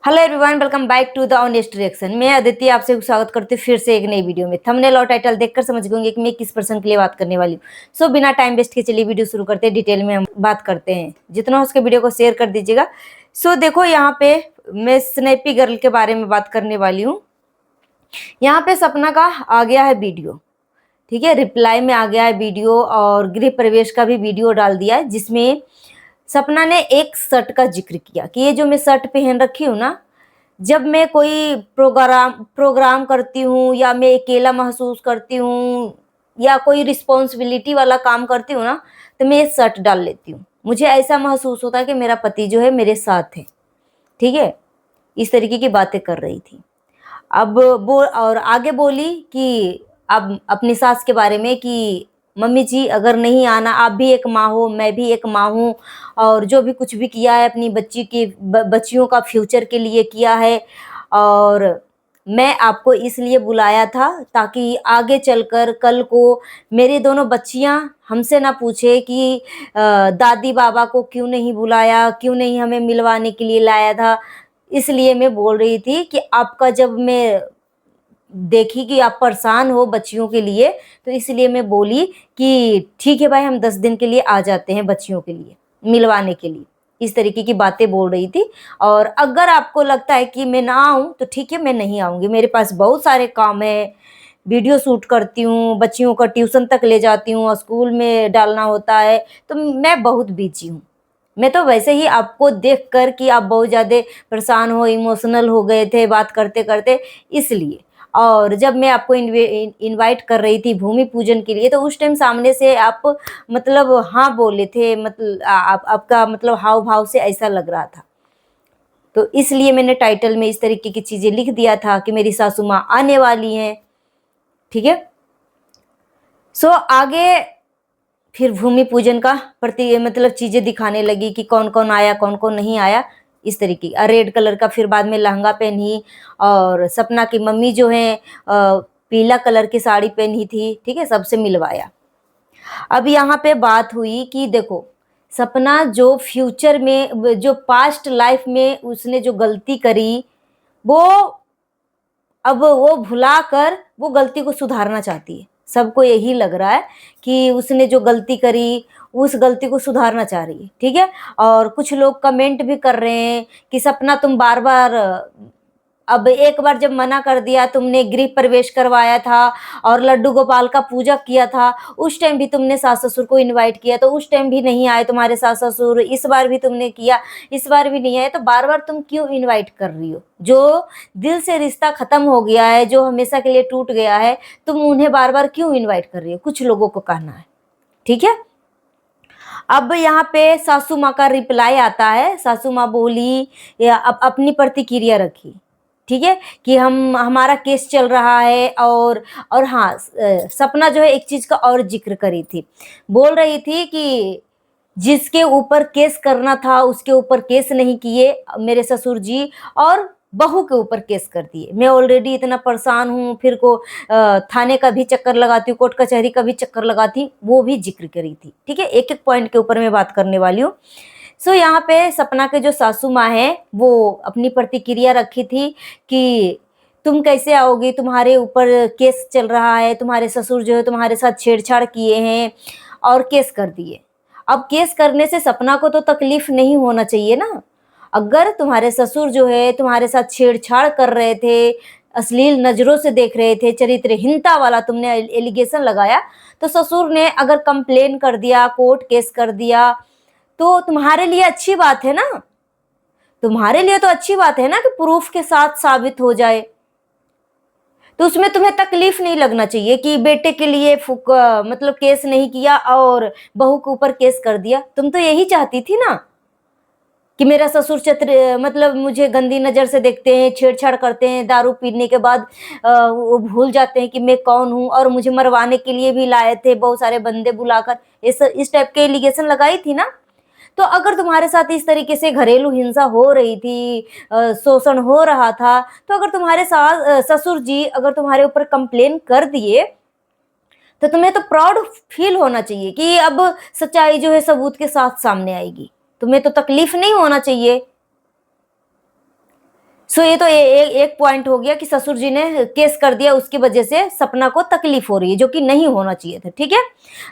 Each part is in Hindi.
Hello everyone, welcome back to the honest reaction. मैं अदिति आपसे स्वागत करती हूँ फिर से एक नई वीडियो में। थंबनेल और टाइटल देखकर समझ गए होंगे कि मैं किस पर्सन के लिए बात करने वाली हूँ। सो बिना टाइम वेस्ट के चलिए वीडियो शुरू करते हैं। डिटेल में हम बात करते हैं, जितना हो सके वीडियो को शेयर कर दीजिएगा। सो देखो, यहाँ पे मैं स्नैपी गर्ल के बारे में बात करने वाली हूँ। यहाँ पे सपना का आ गया है वीडियो, ठीक है, रिप्लाई में आ गया है वीडियो और गृह प्रवेश का भी वीडियो डाल दिया है, जिसमें सपना ने एक शर्ट का जिक्र किया कि ये जो मैं शर्ट पहन रखी हूँ ना, जब मैं कोई प्रोग्राम करती हूँ या मैं अकेला महसूस करती हूँ या कोई रिस्पॉन्सिबिलिटी वाला काम करती हूँ ना, तो मैं ये शर्ट डाल लेती हूँ। मुझे ऐसा महसूस होता है कि मेरा पति जो है मेरे साथ है, ठीक है। इस तरीके की बातें कर रही थी। अब वो और आगे बोली कि अब अपनी सास के बारे में कि मम्मी जी अगर नहीं आना, आप भी एक माँ हो, मैं भी एक माँ हूँ, और जो भी कुछ भी किया है अपनी बच्ची की बच्चियों का फ्यूचर के लिए किया है, और मैं आपको इसलिए बुलाया था ताकि आगे चलकर कल को मेरी दोनों बच्चियां हमसे ना पूछे कि दादी बाबा को क्यों नहीं बुलाया, क्यों नहीं हमें मिलवाने के लिए लाया था। इसलिए मैं बोल रही थी कि आपका जब मैं देखी कि आप परेशान हो बच्चियों के लिए, तो इसलिए मैं बोली कि ठीक है भाई, हम 10 दिन के लिए आ जाते हैं बच्चियों के लिए मिलवाने के लिए। इस तरीके की बातें बोल रही थी। और अगर आपको लगता है कि मैं ना आऊं तो ठीक है, मैं नहीं आऊंगी। मेरे पास बहुत सारे काम है, वीडियो शूट करती हूँ, बच्चियों का ट्यूशन तक ले जाती हूँ, स्कूल में डालना होता है, तो मैं बहुत बिजी हूँ। मैं तो वैसे ही आपको देख कर कि आप बहुत ज़्यादा परेशान हो, इमोशनल हो गए थे बात करते करते, इसलिए। और जब मैं आपको इनवाइट कर रही थी भूमि पूजन के लिए, तो उस टाइम सामने से आप मतलब हाँ बोले थे, मतलब आपका मतलब हाव भाव से ऐसा लग रहा था। तो इसलिए मैंने टाइटल में इस तरीके की चीज़ें लिख दिया था कि मेरी सासू माँ आने वाली हैं, ठीक है। सो आगे फिर भूमि पूजन का प्रति मतलब चीजें दिखाने लगी कि कौन कौन आया कौन कौन नहीं आया। इस तरीके रेड कलर का फिर बाद में लहंगा पहनी, और सपना की मम्मी जो है पीला कलर की साड़ी पहनी थी, ठीक है, सबसे मिलवाया। अब यहाँ पे बात हुई कि देखो, सपना जो फ्यूचर में जो पास्ट लाइफ में उसने जो गलती करी, वो अब वो भुलाकर वो गलती को सुधारना चाहती है। सबको यही लग रहा है कि उसने जो गलती करी उस गलती को सुधारना चाह रही है, ठीक है। और कुछ लोग कमेंट भी कर रहे हैं कि सपना तुम बार बार, अब एक बार जब मना कर दिया, तुमने गृह प्रवेश करवाया था और लड्डू गोपाल का पूजा किया था, उस टाइम भी तुमने सास ससुर को इनवाइट किया, तो उस टाइम भी नहीं आए तुम्हारे सास ससुर। इस बार भी तुमने किया, इस बार भी नहीं आए, तो बार बार तुम क्यों इनवाइट कर रही हो? जो दिल से रिश्ता खत्म हो गया है, जो हमेशा के लिए टूट गया है, तुम उन्हें बार बार क्यों इन्वाइट कर रही हो? कुछ लोगों को कहना है, ठीक है। अब यहाँ पे सासू माँ का रिप्लाई आता है। सासू माँ बोली या अपनी प्रतिक्रिया रखी, ठीक है, कि हमारा केस चल रहा है। और हाँ, सपना जो है एक चीज का और जिक्र करी थी, बोल रही थी कि जिसके ऊपर केस करना था उसके ऊपर केस नहीं किए मेरे ससुर जी, और बहू के ऊपर केस कर दिए। मैं ऑलरेडी इतना परेशान हूँ, फिर को थाने का भी चक्कर लगाती हूँ, कोर्ट कचहरी का भी चक्कर लगाती, वो भी जिक्र करी थी, ठीक है। एक एक पॉइंट के ऊपर मैं बात करने वाली हूँ। सो यहाँ पे सपना के जो सासू माँ है वो अपनी प्रतिक्रिया रखी थी कि तुम कैसे आओगी, तुम्हारे ऊपर केस चल रहा है, तुम्हारे ससुर जो है तुम्हारे साथ छेड़छाड़ किए हैं और केस कर दिए। अब केस करने से सपना को तो तकलीफ नहीं होना चाहिए ना। अगर तुम्हारे ससुर जो है तुम्हारे साथ छेड़छाड़ कर रहे थे, अश्लील नजरों से देख रहे थे, चरित्रहीनता वाला तुमने एलिगेशन लगाया, तो ससुर ने अगर कंप्लेन कर दिया, कोर्ट केस कर दिया, तो तुम्हारे लिए अच्छी बात है ना। तुम्हारे लिए तो अच्छी बात है ना कि प्रूफ के साथ साबित हो जाए। तो उसमें तुम्हें तकलीफ नहीं लगना चाहिए कि बेटे के लिए मतलब केस नहीं किया और बहू के ऊपर केस कर दिया। तुम तो यही चाहती थी ना कि मेरा ससुर चत्र मतलब मुझे गंदी नजर से देखते हैं, छेड़छाड़ करते हैं, दारू पीने के बाद वो भूल जाते हैं कि मैं कौन हूँ, और मुझे मरवाने के लिए भी लाए थे बहुत सारे बंदे बुलाकर। इस टाइप के एलिगेशन लगाई थी ना। तो अगर तुम्हारे साथ इस तरीके से घरेलू हिंसा हो रही थी, शोषण हो रहा था, तो अगर तुम्हारे सास ससुर जी अगर तुम्हारे ऊपर कंप्लेन कर दिए, तो तुम्हें तो प्राउड फील होना चाहिए कि अब सच्चाई जो है सबूत के साथ सामने आएगी। तुम्हें तो तकलीफ नहीं होना चाहिए। सो ये तो एक पॉइंट हो गया कि ससुर जी ने केस कर दिया, उसकी वजह से सपना को तकलीफ हो रही है, जो कि नहीं होना चाहिए था। ठीक है,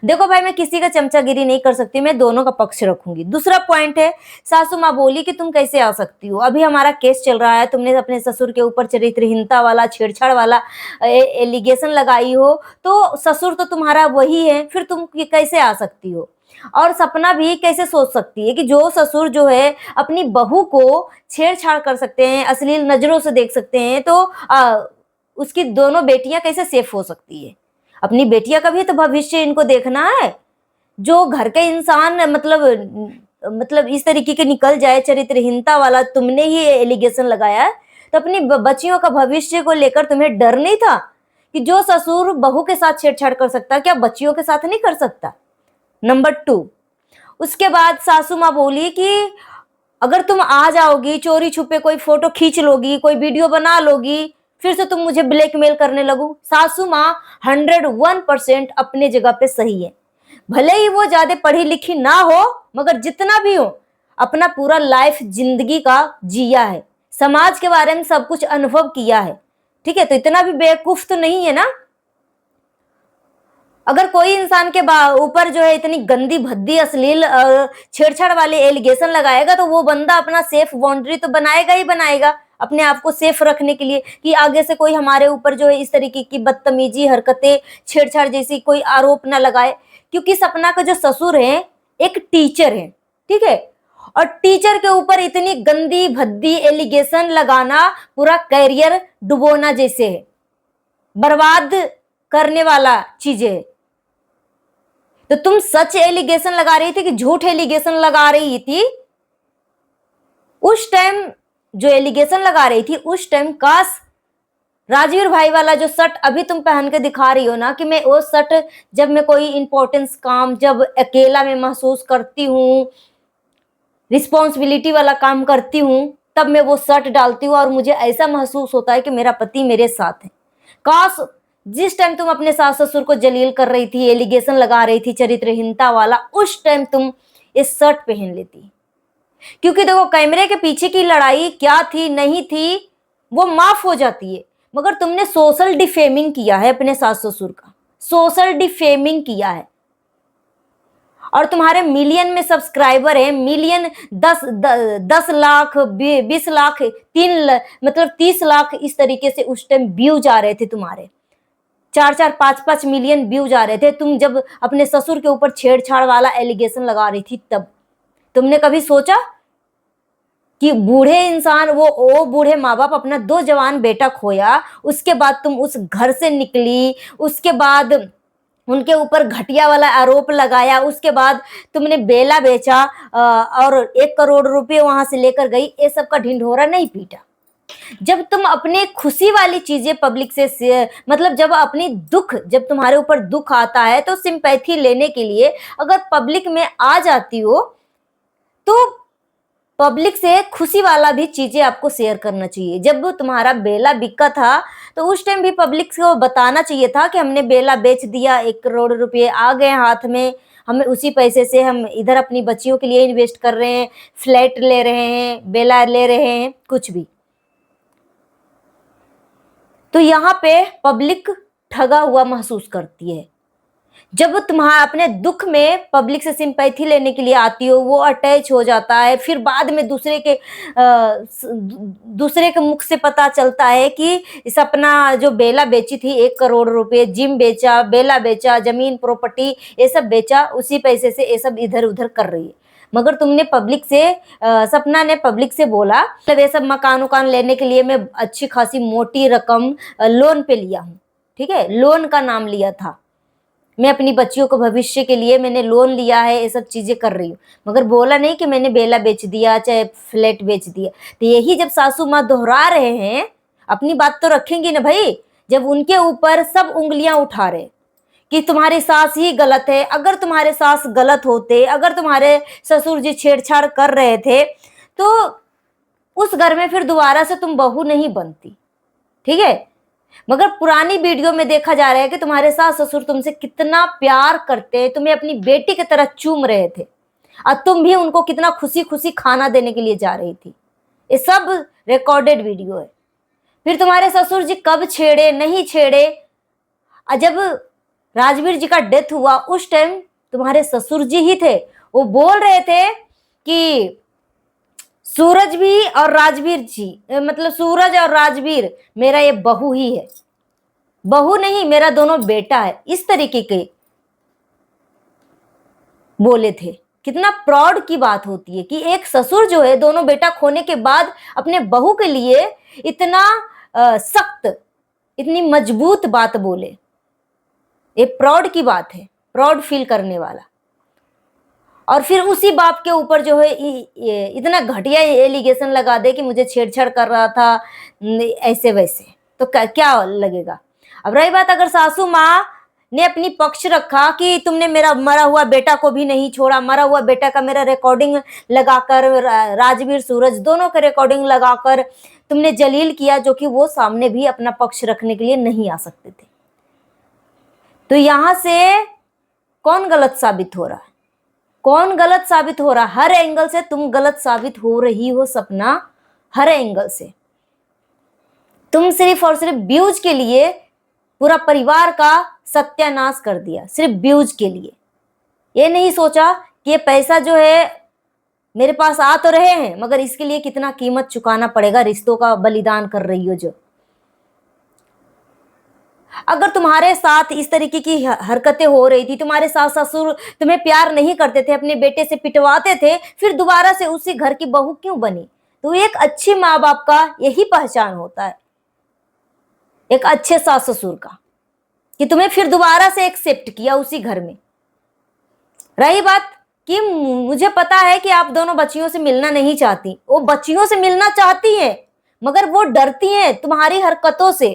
देखो भाई, मैं किसी का चमचागिरी नहीं कर सकती, मैं दोनों का पक्ष रखूंगी। दूसरा पॉइंट है, सासू माँ बोली कि तुम कैसे आ सकती हो, अभी हमारा केस चल रहा है, तुमने अपने ससुर के ऊपर चरित्रहीनता वाला, छेड़छाड़ वाला एलिगेशन लगाई हो, तो ससुर तो तुम्हारा वही है, फिर तुम कैसे आ सकती हो। और सपना भी कैसे सोच सकती है कि जो ससुर जो है अपनी बहू को छेड़छाड़ कर सकते हैं, अश्लील नजरों से देख सकते हैं, तो उसकी दोनों बेटियां कैसे सेफ हो सकती है। अपनी बेटियां का भी तो भविष्य इनको देखना है। जो घर के इंसान मतलब इस तरीके के निकल जाए, चरित्रहीनता वाला तुमने ही एलिगेशन लगाया है, तो अपनी बच्चियों का भविष्य को लेकर तुम्हें डर नहीं था कि जो ससुर बहू के साथ छेड़छाड़ कर सकता, क्या बच्चियों के साथ नहीं कर सकता। नंबर 2, उसके बाद सासू माँ बोली कि अगर तुम आ जाओगी, चोरी छुपे कोई फोटो खींच लोगी, कोई वीडियो बना लोगी, फिर से तुम मुझे ब्लैकमेल करने लगो। सासू माँ 101% अपने जगह पे सही है। भले ही वो ज्यादा पढ़ी लिखी ना हो, मगर जितना भी हो, अपना पूरा लाइफ जिंदगी का जिया है, समाज के बारे में सब कुछ अनुभव किया है। ठीक है, तो इतना भी बेवकूफ तो नहीं है ना। अगर कोई इंसान के ऊपर जो है इतनी गंदी भद्दी अश्लील छेड़छाड़ वाले एलिगेशन लगाएगा, तो वो बंदा अपना सेफ बाउंड्री तो बनाएगा ही बनाएगा, अपने आप को सेफ रखने के लिए, कि आगे से कोई हमारे ऊपर जो है इस तरीके की बदतमीजी हरकतें, छेड़छाड़ जैसी कोई आरोप ना लगाए। क्योंकि सपना का जो ससुर है एक टीचर है, ठीक है, और टीचर के ऊपर इतनी गंदी भद्दी एलिगेशन लगाना पूरा कैरियर डुबोना जैसे है, बर्बाद करने वाला चीज है। तो तुम सच एलिगेशन लगा रही थी कि झूठ एलिगेशन लगा रही थी? उस टाइम जो एलिगेशन लगा रही थी, उस टाइम काश राजवीर भाई वाला जो शर्ट अभी तुम पहन के दिखा रही हो ना, कि मैं वो शर्ट जब मैं कोई इंपॉर्टेंस काम, जब अकेला में महसूस करती हूँ, रिस्पॉन्सिबिलिटी वाला काम करती हूँ, तब मैं वो शर्ट डालती हूँ और मुझे ऐसा महसूस होता है कि मेरा पति मेरे साथ है। काश जिस टाइम तुम अपने सास ससुर को जलील कर रही थी, एलिगेशन लगा रही थी चरित्रहीनता वाला, उस टाइम तुम इस शर्ट पहन लेती। क्योंकि देखो, कैमरे के पीछे की लड़ाई क्या थी नहीं थी वो माफ हो जाती है, मगर तुमने सोशल डिफेमिंग किया है अपने सास ससुर का, सोशल डिफेमिंग किया है। और तुम्हारे मिलियन में सब्सक्राइबर है, मिलियन 10 लाख 20 लाख 30 लाख इस तरीके से उस टाइम व्यू जा रहे थे तुम्हारे, 4 5 मिलियन व्यू जा रहे थे। तुम जब अपने ससुर के ऊपर छेड़छाड़ वाला एलिगेशन लगा रही थी, तब तुमने कभी सोचा कि बूढ़े इंसान, वो बूढ़े माँ बाप अपना 2 जवान बेटा खोया, उसके बाद तुम उस घर से निकली, उसके बाद उनके ऊपर घटिया वाला आरोप लगाया, उसके बाद तुमने बेला बेचा और 1 करोड़ रुपए वहां से लेकर गई, ये सब का ढिंढोरा नहीं पीटा। जब तुम अपने खुशी वाली चीजें पब्लिक से मतलब जब तुम्हारे ऊपर दुख आता है, तो सिंपैथी लेने के लिए अगर पब्लिक में आ जाती हो, तो पब्लिक से खुशी वाला भी चीजें आपको शेयर करना चाहिए। जब तुम्हारा बेला बिका था, तो उस टाइम भी पब्लिक को बताना चाहिए था कि हमने बेला बेच दिया, 1 करोड़ रुपए आ गए हाथ में, हमें उसी पैसे से हम इधर अपनी बच्चियों के लिए इन्वेस्ट कर रहे हैं, फ्लैट ले रहे हैं, बेला ले रहे हैं, कुछ भी। तो यहाँ पे पब्लिक ठगा हुआ महसूस करती है। जब तुम्हारा अपने दुख में पब्लिक से सिंपैथी लेने के लिए आती हो, वो अटैच हो जाता है, फिर बाद में दूसरे के मुख से पता चलता है कि सपना जो बेला बेची थी, 1 करोड़ रुपए, जिम बेचा, बेला बेचा, जमीन प्रॉपर्टी ये सब बेचा, उसी पैसे से ये सब इधर उधर कर रही है। मगर तुमने सपना ने पब्लिक से बोला, मतलब ये सब मकान उकान लेने के लिए मैं अच्छी खासी मोटी रकम लोन पे लिया हूँ, ठीक है, लोन का नाम लिया था, मैं अपनी बच्चियों को भविष्य के लिए मैंने लोन लिया है, ये सब चीजें कर रही हूँ। मगर बोला नहीं कि मैंने बेला बेच दिया चाहे फ्लैट बेच दिया। तो यही जब सासू माँ दोहरा रहे हैं, अपनी बात तो रखेंगी ना भाई। जब उनके ऊपर सब उंगलियां उठा रहे कि तुम्हारी सास ही गलत है, अगर तुम्हारे सास गलत होते, अगर तुम्हारे ससुर जी छेड़छाड़ कर रहे थे, तो उस घर में फिर दोबारा से तुम बहू नहीं बनती, ठीक है। मगर पुरानी वीडियो में देखा जा रहा है कि तुम्हारे सास ससुर तुमसे कितना प्यार करते हैं, तुम्हें अपनी बेटी की तरह चूम रहे थे, और तुम भी उनको कितना खुशी खुशी खाना देने के लिए जा रही थी। ये सब रिकॉर्डेड वीडियो है। फिर तुम्हारे ससुर जी कब छेड़े नहीं छेड़े, जब राजवीर जी का डेथ हुआ उस टाइम तुम्हारे ससुर जी ही थे, वो बोल रहे थे कि सूरज भी और राजवीर जी, मतलब सूरज और राजवीर मेरा ये बहू ही है, बहू नहीं मेरा दोनों बेटा है, इस तरीके के बोले थे। कितना प्राउड की बात होती है कि एक ससुर जो है दोनों बेटा खोने के बाद अपने बहू के लिए इतना सख्त, इतनी मजबूत बात बोले। ये प्राउड की बात है, प्राउड फील करने वाला। और फिर उसी बाप के ऊपर जो है इतना घटिया एलिगेशन लगा दे कि मुझे छेड़छाड़ कर रहा था ऐसे वैसे, तो क्या लगेगा। अब रही बात, अगर सासू माँ ने अपनी पक्ष रखा कि तुमने मेरा मरा हुआ बेटा को भी नहीं छोड़ा, मरा हुआ बेटा का मेरा रिकॉर्डिंग लगाकर, राजवीर सूरज दोनों का रिकॉर्डिंग लगाकर तुमने जलील किया, जो कि वो सामने भी अपना पक्ष रखने के लिए नहीं आ सकते थे, तो यहां से कौन गलत साबित हो रहा है, कौन गलत साबित हो रहा है? हर एंगल से तुम गलत साबित हो रही हो सपना, हर एंगल से। तुम सिर्फ और सिर्फ व्यूज के लिए पूरा परिवार का सत्यानाश कर दिया, सिर्फ व्यूज के लिए। ये नहीं सोचा कि ये पैसा जो है मेरे पास आ तो रहे हैं, मगर इसके लिए कितना कीमत चुकाना पड़ेगा, रिश्तों का बलिदान कर रही हो जो। अगर तुम्हारे साथ इस तरीके की हरकतें हो रही थी, तुम्हारे सास ससुर तुम्हें प्यार नहीं करते थे, अपने बेटे से पिटवाते थे, फिर दोबारा से उसी घर की बहू क्यों बनी? तो एक अच्छी माँ बाप का यही पहचान होता है, एक अच्छे सास ससुर का, कि तुम्हें फिर दोबारा से एक्सेप्ट किया उसी घर में। रही बात कि मुझे पता है कि आप दोनों बच्चियों से मिलना नहीं चाहती, वो बच्चियों से मिलना चाहती हैं, मगर वो डरती हैं तुम्हारी हरकतों से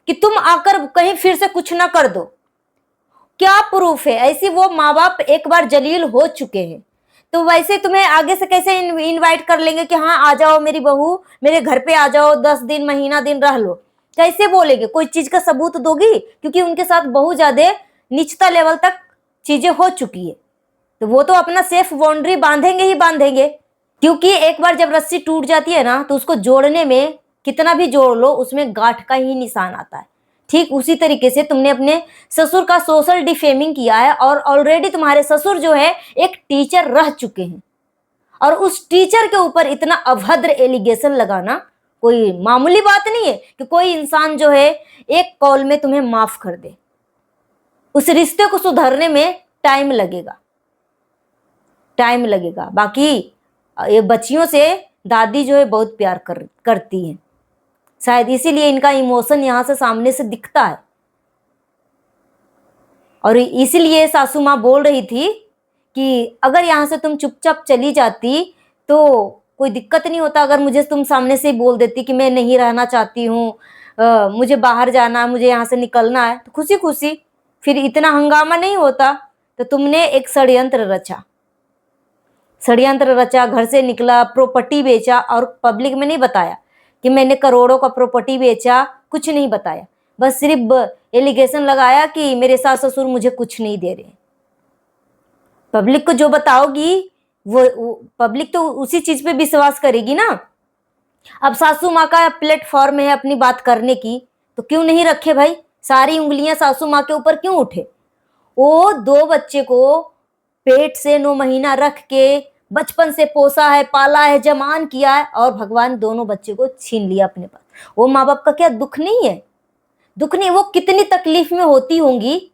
कि तुम आकर कहीं फिर से कुछ ना कर दो। क्या प्रूफ है? ऐसी वो माँ बाप एक बार जलील हो चुके हैं, तो वैसे तुम्हें आगे से कैसे इनवाइट कर लेंगे कि हाँ आ जाओ मेरी बहू, मेरे घर पे आ जाओ, 10 दिन महीना दिन रह लो? कैसे बोलेंगे? कोई चीज का सबूत दोगी? क्योंकि उनके साथ बहुत ज्यादा निचता लेवल तक चीजें हो चुकी है, तो वो तो अपना सेफ बाउंड्री बांधेंगे ही बांधेंगे। क्योंकि एक बार जब रस्सी टूट जाती है ना, तो उसको जोड़ने में कितना भी जोड़ लो, उसमें गांठ का ही निशान आता है। ठीक उसी तरीके से तुमने अपने ससुर का सोशल डिफेमिंग किया है, और ऑलरेडी तुम्हारे ससुर जो है एक टीचर रह चुके हैं, और उस टीचर के ऊपर इतना अभद्र एलिगेशन लगाना कोई मामूली बात नहीं है कि कोई इंसान जो है एक कॉल में तुम्हें माफ कर दे। उस रिश्ते को सुधारने में टाइम लगेगा, टाइम लगेगा। बाकी ये बच्चियों से दादी जो है बहुत प्यार करती है, शायद इसीलिए इनका इमोशन यहां से सामने से दिखता है, और इसीलिए सासू माँ बोल रही थी कि अगर यहाँ से तुम चुपचाप चली जाती तो कोई दिक्कत नहीं होता, अगर मुझे तुम सामने से ही बोल देती कि मैं नहीं रहना चाहती हूँ, मुझे बाहर जाना, मुझे यहाँ से निकलना है, तो खुशी खुशी फिर इतना हंगामा नहीं होता। तो तुमने एक षड्यंत्र रचा, षड्यंत्र रचा, घर से निकला, प्रॉपर्टी बेचा, और पब्लिक में नहीं बताया कि मैंने करोड़ों का प्रॉपर्टी बेचा, कुछ नहीं बताया, बस सिर्फ एलिगेशन लगाया कि मेरे सास ससुर मुझे कुछ नहीं दे रहे। पब्लिक को जो बताओगी वो पब्लिक तो उसी चीज पे विश्वास करेगी ना। अब सासू माँ का प्लेटफॉर्म है अपनी बात करने की, तो क्यों नहीं रखे भाई? सारी उंगलियां सासू माँ के ऊपर क्यों उठे? वो 2 बच्चे को पेट से 9 महीना रख के बचपन से पोसा है, पाला है, जमान किया है, और भगवान दोनों बच्चे को छीन लिया अपने पास। वो माँ बाप का क्या दुख नहीं है? दुख नहीं, वो कितनी तकलीफ में होती होंगी,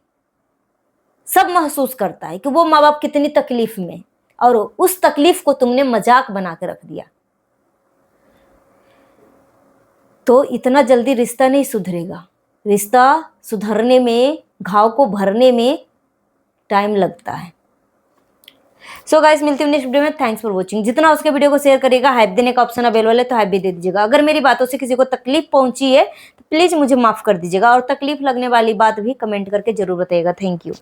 सब महसूस करता है कि वो माँ बाप कितनी तकलीफ में, और उस तकलीफ को तुमने मजाक बना के रख दिया। तो इतना जल्दी रिश्ता नहीं सुधरेगा, रिश्ता सुधरने में, घाव को भरने में टाइम लगता है। सो गाइस, मिलती हूँ नेक्स्ट वीडियो में। Thanks for watching. जितना उसके वीडियो को शेयर करेगा, हाइप देने का ऑप्शन अवेलेबल है, तो हाइप भी दे दीजिएगा। अगर मेरी बातों से किसी को तकलीफ पहुंची है तो प्लीज मुझे माफ कर दीजिएगा, और तकलीफ लगने वाली बात भी कमेंट करके जरूर बताइएगा। Thank you.